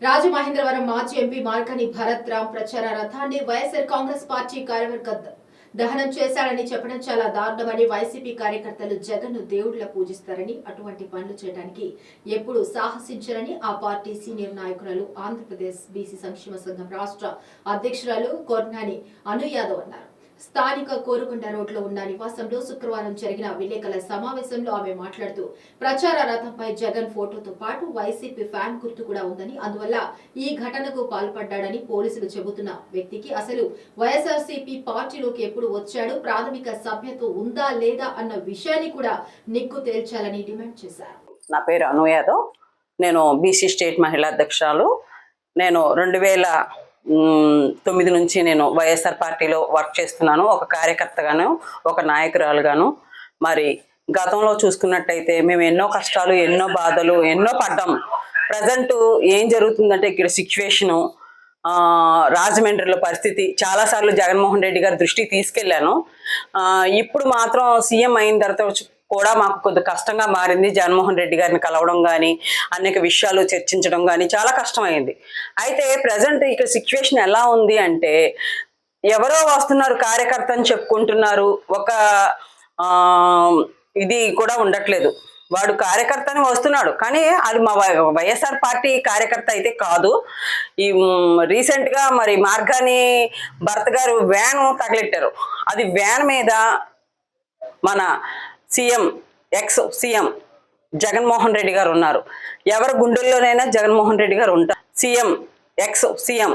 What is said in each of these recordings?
రాజమహేంద్రవరం మాజీ ఎంపీ మార్కని భరత్ రామ్ ప్రచార రథాన్ని వైఎస్ఆర్ కాంగ్రెస్ పార్టీ కార్యవర్గ దహనం చేశాడని చెప్పడం చాలా దారుణమని వైసీపీ కార్యకర్తలు జగన్ ను దేవుడిలా పూజిస్తారని అటువంటి పనులు చేయడానికి ఎప్పుడు సాహసించారని ఆ పార్టీ సీనియర్ నాయకురాలు ఆంధ్రప్రదేశ్ బీసీ సంక్షేమ సంఘం రాష్ట్ర అధ్యక్షురాలు కొర్నాని అను యాదవ్ అన్నారు. స్థానిక కోరుకొండ రోడ్లో ఉన్న నివాసంలో శుక్రవారం జరిగిన విలేకరుల సమావేశంలో ఆమె మాట్లాడుతూ ప్రచార రథంపై జగన్ ఫోటోతో పాటు వైసీపీ ఫ్యాన్ గుర్తు కూడా ఉందని, అందువల్ల ఈ ఘటనకు పాల్పడ్డాడని పోలీసులు చెబుతున్న వ్యక్తికి అసలు వైఎస్ఆర్సీపీ పార్టీలోకి ఎప్పుడు వచ్చాడు, ప్రాథమిక సభ్యత్వం ఉందా లేదా అన్న విషయాన్ని కూడా నిగ్గు తేల్చాలని డిమాండ్ చేశారు. నా పేరు అను యాదవ్. నేను బీసీ స్టేట్ మహిళా అధ్యక్షురాలు. నేను 2009 నుంచి నేను వైఎస్ఆర్ పార్టీలో వర్క్ చేస్తున్నాను. ఒక కార్యకర్తగాను, ఒక నాయకురాలుగాను. మరి గతంలో చూసుకున్నట్టయితే మేము ఎన్నో కష్టాలు, ఎన్నో బాధలు, ఎన్నో పడ్డాం. ప్రజెంట్ ఏం జరుగుతుందంటే ఇక్కడ సిచ్యువేషను, రాజమండ్రిలో పరిస్థితి చాలాసార్లు జగన్మోహన్ రెడ్డి గారి దృష్టికి తీసుకెళ్లాను. ఇప్పుడు మాత్రం సీఎం అయిన తర్వాత కూడా మాకు కొద్ది కష్టంగా మారింది. జగన్మోహన్ రెడ్డి గారిని కలవడం కానీ, అనేక విషయాలు చర్చించడం కానీ చాలా కష్టమైంది. అయితే ప్రజెంట్ ఇక్కడ సిచ్యువేషన్ ఎలా ఉంది అంటే, ఎవరో వస్తున్నారు కార్యకర్త అని చెప్పుకుంటున్నారు, ఒక ఇది కూడా ఉండట్లేదు. వాడు కార్యకర్తని వస్తున్నాడు కానీ అది మా వైఎస్ఆర్ పార్టీ కార్యకర్త అయితే కాదు. ఈ రీసెంట్గా మరి మార్గాని భరత్ గారు వ్యాన్ తగిలెట్టారు. అది వ్యాన్ మీద మన ఎక్స్ సీఎం జగన్మోహన్ రెడ్డి గారు ఉన్నారు. ఎవరి గుండెల్లోనైనా జగన్మోహన్ రెడ్డి గారు ఉంటారు. ఎక్స్ సీఎం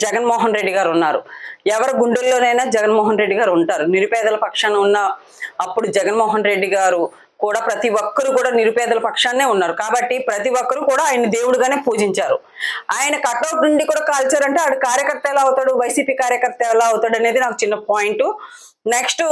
జగన్మోహన్ రెడ్డి గారు ఉన్నారు. ఎవరి గుండెల్లోనైనా జగన్మోహన్ రెడ్డి గారు ఉంటారు. నిరుపేదల పక్షాన ఉన్న అప్పుడు జగన్మోహన్ రెడ్డి గారు కూడా ప్రతి ఒక్కరు కూడా నిరుపేదల పక్షాన్నే ఉన్నారు. కాబట్టి ప్రతి ఒక్కరు కూడా ఆయన దేవుడుగానే పూజించారు. ఆయన కట్అవుట్ నుండి కూడా కాల్చారంటే ఆడు కార్యకర్త ఎలా అవుతాడు, వైసీపీ కార్యకర్త ఎలా అవుతాడు అనేది నాకు చిన్న పాయింట్. నెక్స్ట్